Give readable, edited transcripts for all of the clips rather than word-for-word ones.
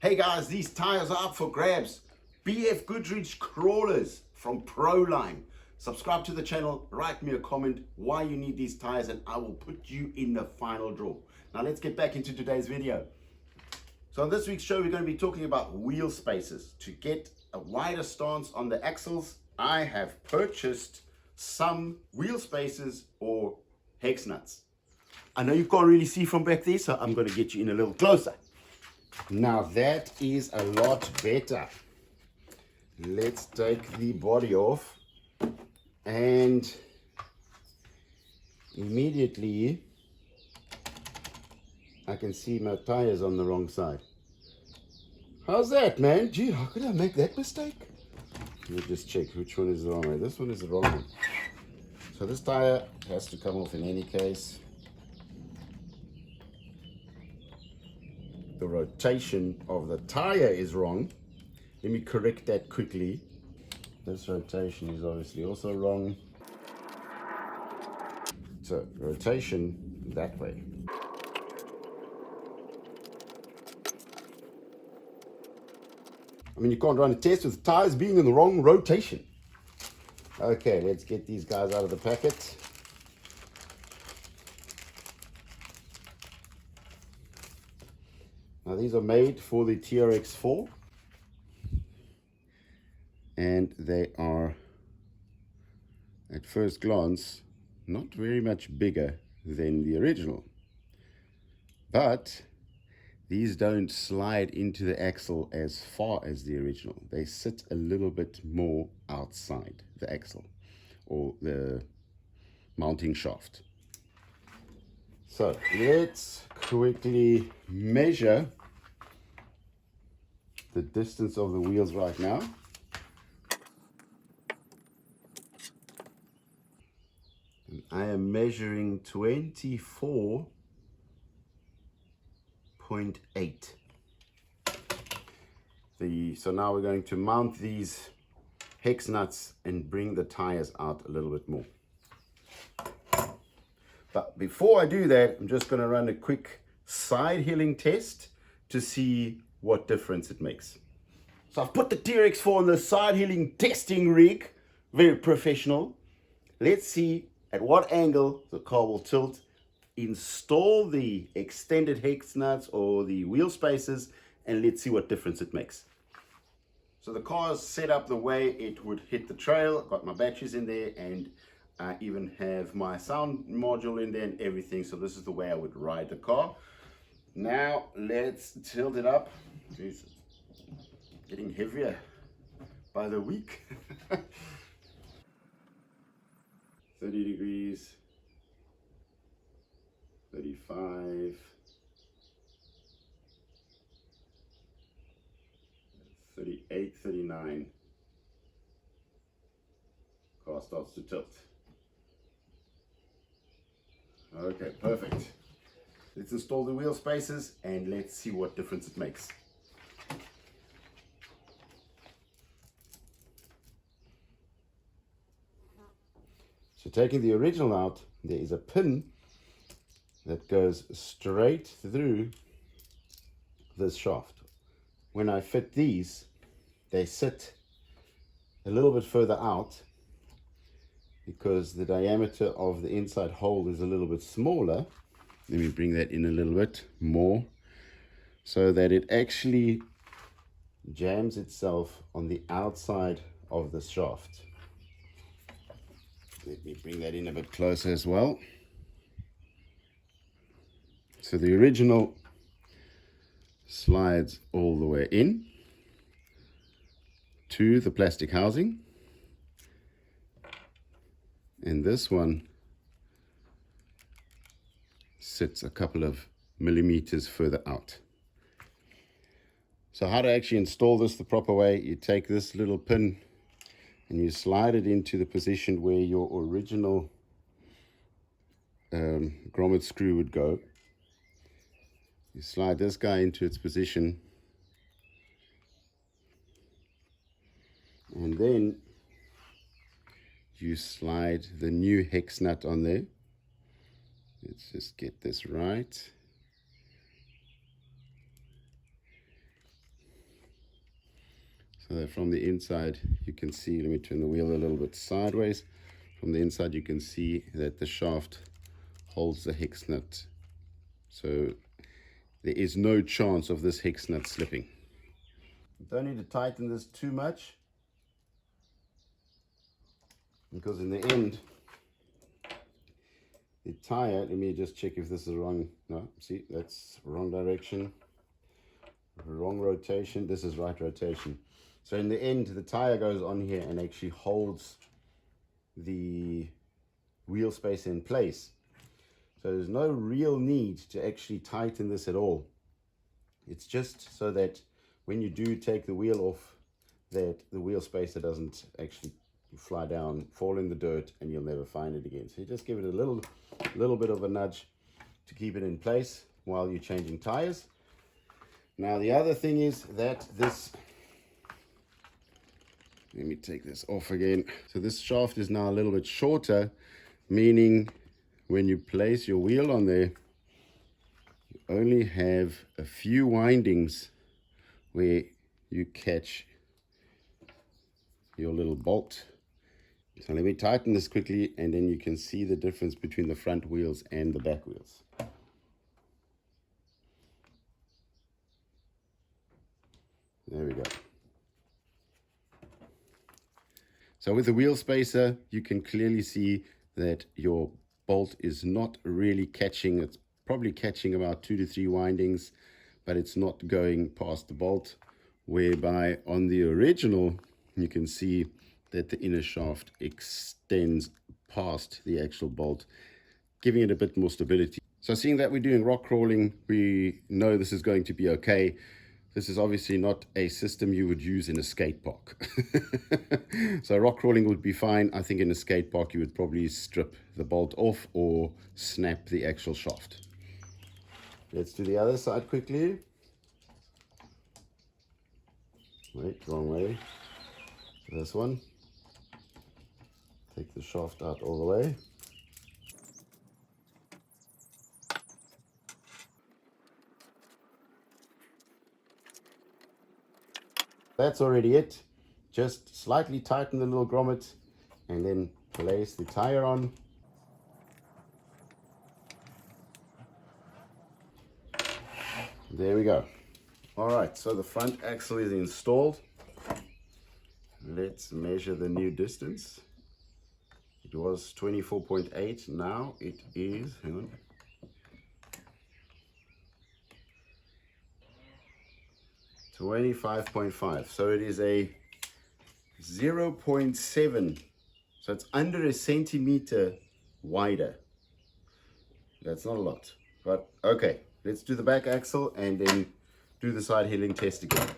Hey guys, these tires are up for grabs. BF Goodrich crawlers from Proline. Subscribe to the channel, write me a comment why you need these tires and I will put you in the final draw. Now let's get back into today's video. So on this week's show, we're going to be talking about wheel spacers. To get a wider stance on the axles, I have purchased some wheel spacers or hex nuts. I know you can't really see from back there, so I'm going to get you in a little closer. Now that is a lot better. Let's take the body off and immediately I can see my tires on the wrong side. How's that, man? Gee, how could I make that mistake? Let me just check which one is the wrong way. This one is the wrong one. So this tire has to come off in any case. The rotation of the tire is wrong. Let me correct that quickly. This rotation is obviously also wrong. So rotation that way. I mean, you can't run a test with tires being in the wrong rotation. Okay, let's get these guys out of the packet. Now these are made for the TRX4 and they are at first glance not very much bigger than the original, but these don't slide into the axle as far as the original. They sit a little bit more outside the axle or the mounting shaft. So let's quickly measure the distance of the wheels right now. And I am measuring 24.8. So now we're going to mount these hex nuts and bring the tires out a little bit more. But before I do that, I'm just going to run a quick side hilling test to see what difference it makes. So I've put the TRX4 on the side hilling testing rig, very professional. Let's see at what angle the car will tilt, install the extended hex nuts or the wheel spacers, and let's see what difference it makes. So the car is set up the way it would hit the trail. I've got my batteries in there and I even have my sound module in there and everything. So this is the way I would ride the car. Now let's tilt it up. Jeez, getting heavier by the week. 30 degrees, 35, 38, 39. Car starts to tilt. Okay, perfect. Let's install the wheel spacers and let's see what difference it makes. So taking the original out, there is a pin that goes straight through this shaft. When I fit these, they sit a little bit further out because the diameter of the inside hole is a little bit smaller. Let me bring that in a little bit more so that it actually jams itself on the outside of the shaft. Let me bring that in a bit closer as well. So the original slides all the way in to the plastic housing, and this one sits a couple of millimeters further out. So how to actually install this the proper way: you take this little pin and you slide it into the position where your original grommet screw would go. You slide this guy into its position, and then you slide the new hex nut on there. Let's just get this right. So that from the inside you can see, let me turn the wheel a little bit sideways. From the inside you can see that the shaft holds the hex nut. So there is no chance of this hex nut slipping. You don't need to tighten this too much, because in the end, the tire, let me just check if this is wrong. No, see, that's wrong direction, wrong rotation. This is right rotation. So in the end, the tire goes on here and actually holds the wheel spacer in place. So there's no real need to actually tighten this at all. It's just so that when you do take the wheel off, that the wheel spacer doesn't actually fly down, fall in the dirt, and you'll never find it again. So you just give it a little bit of a nudge to keep it in place while you're changing tires. Now the other thing is that this, let me take this off again. So this shaft is now a little bit shorter, meaning when you place your wheel on there, you only have a few windings where you catch your little bolt. So let me tighten this quickly, and then you can see the difference between the front wheels and the back wheels. There we go. So with the wheel spacer, you can clearly see that your bolt is not really catching. It's probably catching about 2 to 3 windings, but it's not going past the bolt, whereby on the original, you can see that the inner shaft extends past the actual bolt, giving it a bit more stability. So seeing that we're doing rock crawling, we know this is going to be okay. This is obviously not a system you would use in a skate park. So rock crawling would be fine. I think in a skate park you would probably strip the bolt off or snap the actual shaft. Let's do the other side quickly. Wait, wrong way. This one. Take the shaft out all the way. That's already it. Just slightly tighten the little grommet and then place the tire on. There we go. All right, so the front axle is installed. Let's measure the new distance. It was 24.8, now it is, hang on, 25.5. So it is a 0.7, so it's under a centimeter wider. That's not a lot, but okay. Let's do the back axle and then do the side heeling test again.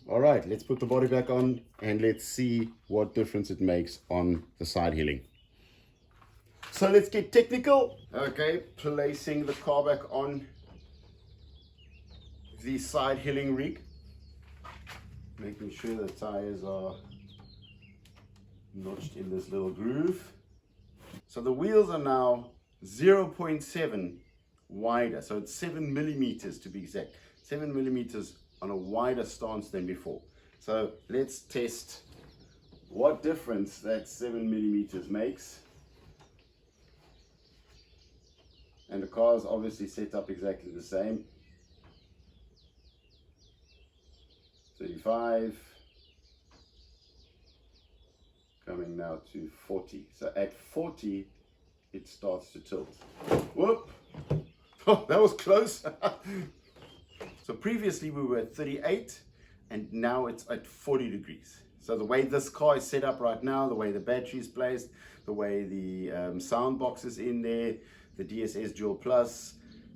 All right, let's put the body back on and let's see what difference it makes on the side heeling. So let's get technical. Okay, placing the car back on the side heeling rig. Making sure the tires are notched in this little groove. So the wheels are now 0.7 wider. So it's 7 millimeters to be exact. 7 millimeters on a wider stance than before. So let's test what difference that 7 millimeters makes. And the car is obviously set up exactly the same. 35, coming now to 40. So at 40, it starts to tilt. Whoop! Oh, that was close. So previously we were at 38 and now it's at 40 degrees. So the way this car is set up right now, the way the battery is placed, the way the sound box is in there, the DSS Dual Plus,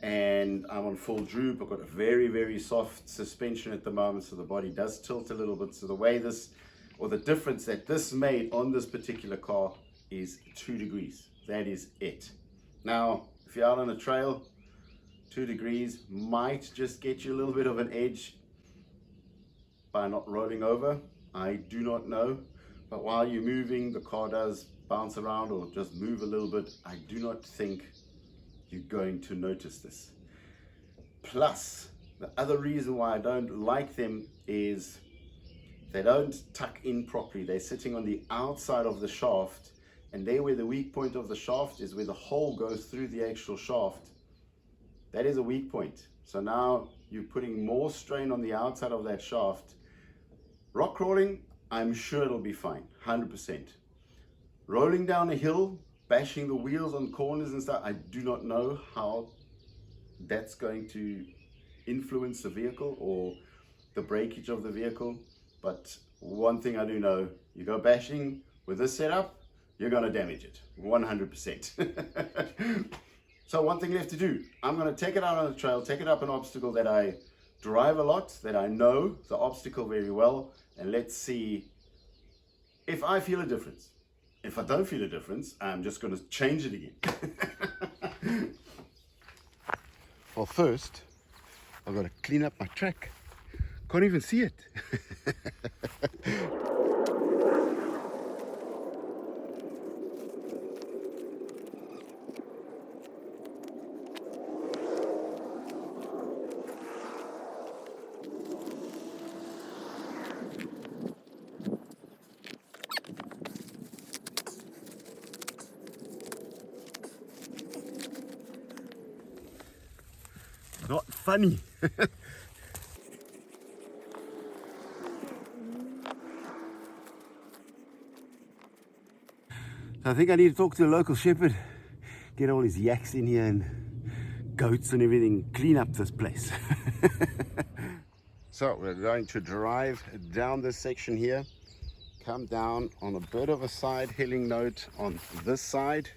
and I'm on full droop. I've got a very, very soft suspension at the moment, so the body does tilt a little bit. So the way this, or the difference that this made on this particular car is 2 degrees. That is it. Now, if you're out on a trail, 2 degrees might just get you a little bit of an edge. by not rolling over? I do not know. But while you're moving, the car does bounce around or just move a little bit. I do not think you're going to notice this. Plus, the other reason why I don't like them is they don't tuck in properly. They're sitting on the outside of the shaft, and there where the weak point of the shaft is, where the hole goes through the actual shaft, that is a weak point. So now you're putting more strain on the outside of that shaft. Rock crawling, I'm sure it'll be fine, 100%. Rolling down a hill, bashing the wheels on corners and stuff, I do not know how that's going to influence the vehicle or the breakage of the vehicle. But one thing I do know, you go bashing with this setup, you're going to damage it 100%. So one thing left to do, I'm going to take it out on the trail, take it up an obstacle that I drive a lot, that I know the obstacle very well, and let's see if I feel a difference. If I don't feel a difference, I'm just going to change it again. Well, first, I've got to clean up my track. Can't even see it. Not funny. I think I need to talk to a local shepherd, get all his yaks in here and goats and everything, clean up this place. So we're going to drive down this section here, come down on a bit of a side hilling note on this side.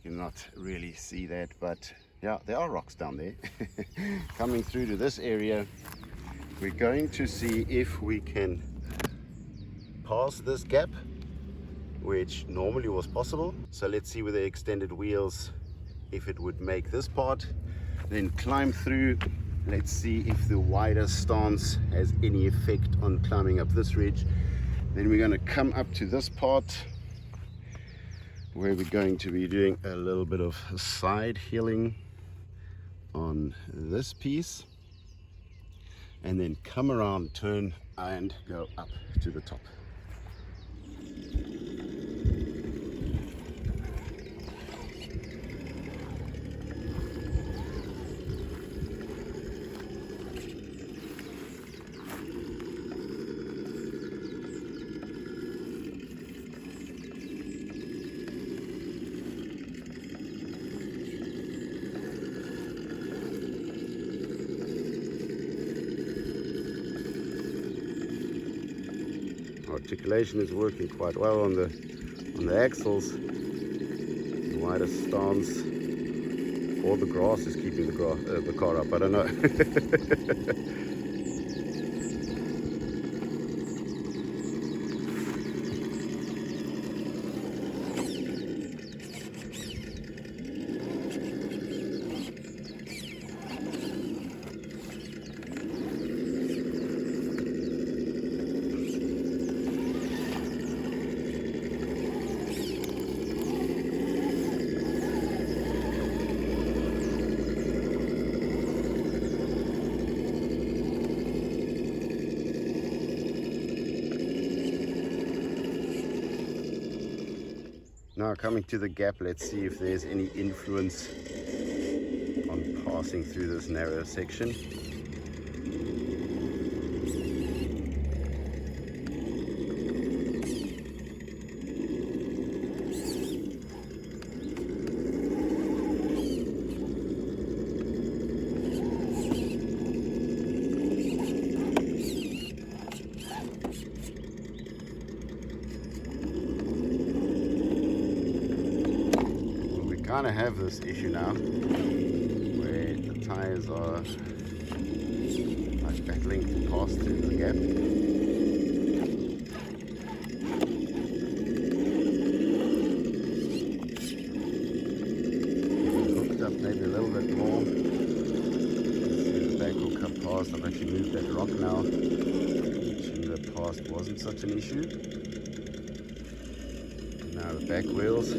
You cannot really see that, but yeah, there are rocks down there. Coming through to this area, we're going to see if we can pass this gap, which normally was possible. So let's see with the extended wheels if it would make this part, then climb through. Let's see if the wider stance has any effect on climbing up this ridge. Then we're going to come up to this part where we're going to be doing a little bit of side hilling on this piece, and then come around, turn and go up to the top. Articulation is working quite well on the axles. The wider stance, or the grass is keeping the car up, I don't know. Now coming to the gap, let's see if there's any influence on passing through this narrow section. Kind of have this issue now where the tires are like battling to pass through the gap. Hooked up maybe a little bit more. Let's see, the back will come past. I've actually moved that rock now. past wasn't such an issue. Now the back wheels.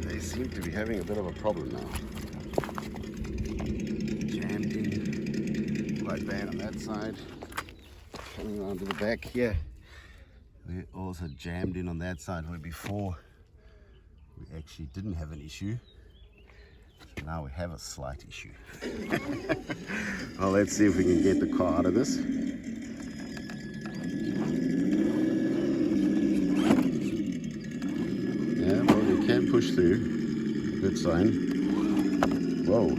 They seem to be having a bit of a problem now. Jammed in quite bad on that side. Coming around to the back here. We're also jammed in on that side where before we actually didn't have an issue. Now we have a slight issue. Well, let's see if we can get the car out of this. Yeah, well, you can push through. Good sign. Whoa.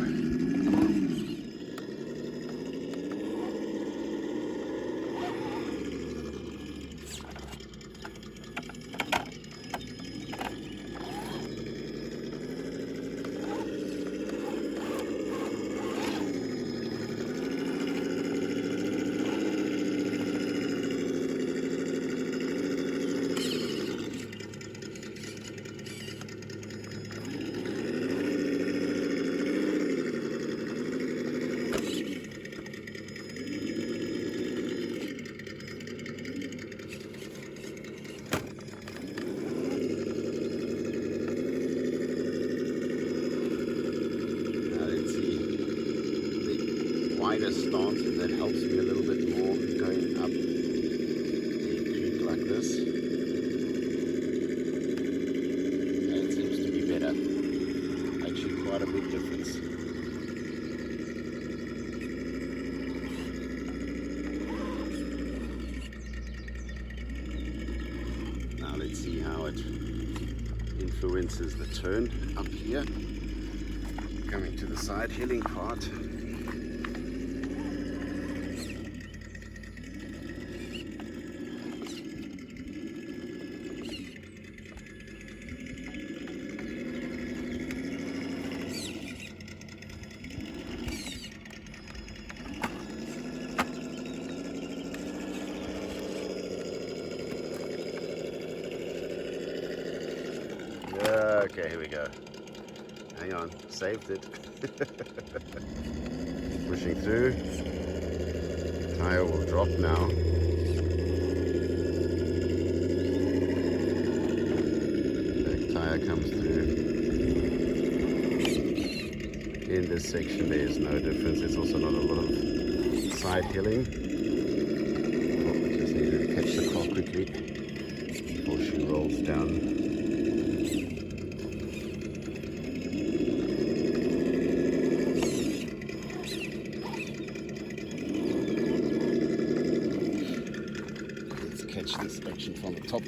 Wider stance, if that helps me a little bit more going up the creek like this. That seems to be better. Actually quite a big difference. Now let's see how it influences the turn up here. Coming to the side hilling part. Okay, here we go. Hang on, saved it. Pushing through. Tire will drop now. Back tire comes through. In this section there is no difference. There's also not a lot of side hilling. Oh, I just needed to catch the car quickly before she rolls down. This action from the top.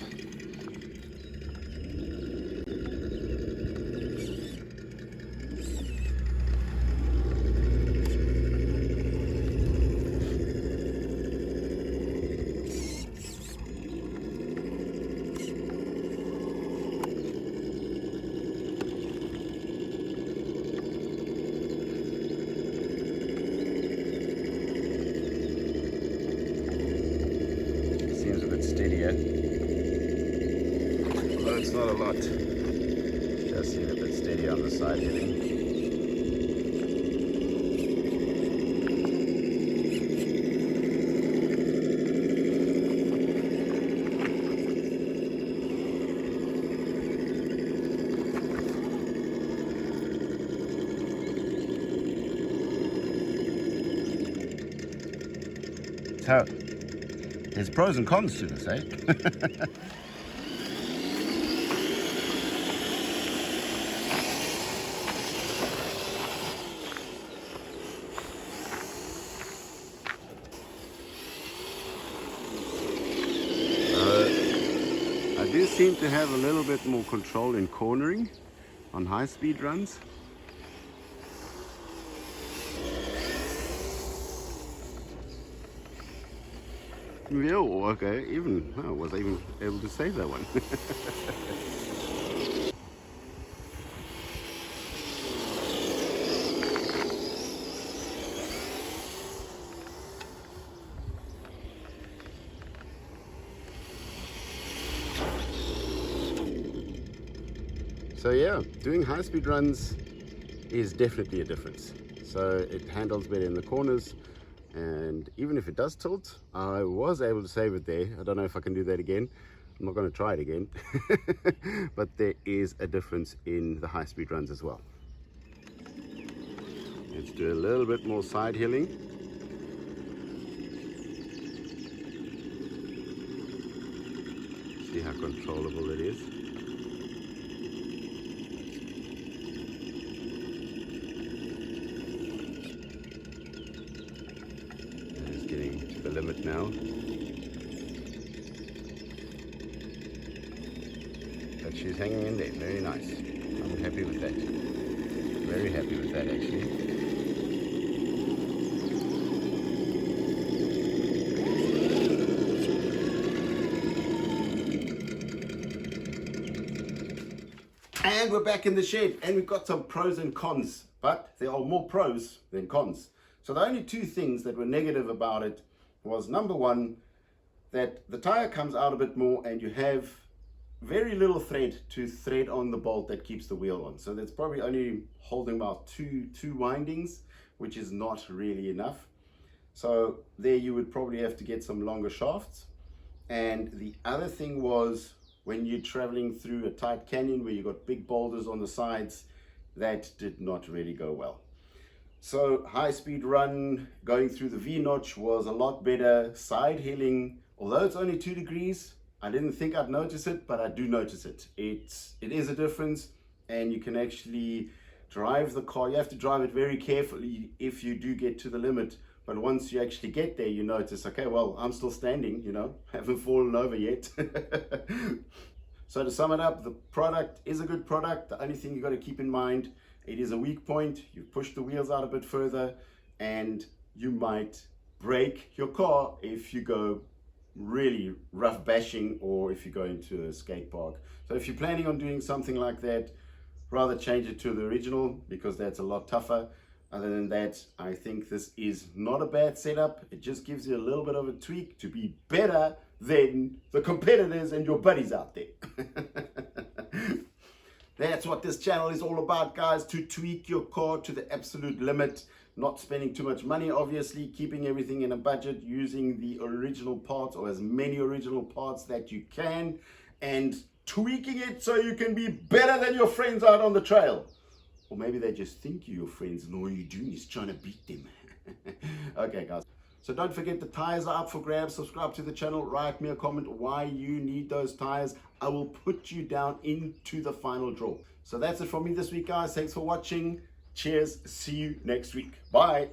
Seems a bit steadier. Although it's not a lot. Just seem a bit steadier on the side hitting. So, there's pros and cons to this, eh? I do seem to have a little bit more control in cornering on high-speed runs. Yeah, okay, I was even able to save that one. So yeah, doing high-speed runs is definitely a difference. So it handles better in the corners, and even if it does tilt, I was able to save it there. I don't know if I can do that again. I'm not going to try it again. But there is a difference in the high-speed runs as well. Let's do a little bit more side hilling. See how controllable it is. It's getting to the limit now. But she's hanging in there, very nice. I'm happy with that. Very happy with that actually. And we're back in the shed, and we've got some pros and cons, but there are more pros than cons. So the only two things that were negative about it was, number one, that the tire comes out a bit more and you have very little thread to thread on the bolt that keeps the wheel on. So that's probably only holding about two windings, which is not really enough. So there you would probably have to get some longer shafts. And the other thing was, when you're traveling through a tight canyon where you've got big boulders on the sides, that did not really go well. So high speed run going through the V-notch was a lot better. Side hilling, although it's only 2 degrees, I didn't think I'd notice it, but I do notice it. It is a difference, and you can actually drive the car. You have to drive it very carefully if you do get to the limit. But once you actually get there, you notice, okay, well, I'm still standing, you know, haven't fallen over yet. So to sum it up, the product is a good product. The only thing you got to keep in mind, it is a weak point. You push the wheels out a bit further, and you might break your car if you go really rough bashing, or if you go into a skate park. So if you're planning on doing something like that, rather change it to the original, because that's a lot tougher. Other than that, I think this is not a bad setup. It just gives you a little bit of a tweak to be better than the competitors and your buddies out there. That's what this channel is all about, guys, to tweak your car to the absolute limit. Not spending too much money, obviously, keeping everything in a budget, using the original parts, or as many original parts that you can, and tweaking it so you can be better than your friends out on the trail. Or maybe they just think you're your friends and all you're doing is trying to beat them. Okay, guys. So don't forget, the tires are up for grabs. Subscribe to the channel. Write me a comment why you need those tires. I will put you down into the final draw. So that's it from me this week, guys. Thanks for watching. Cheers. See you next week. Bye.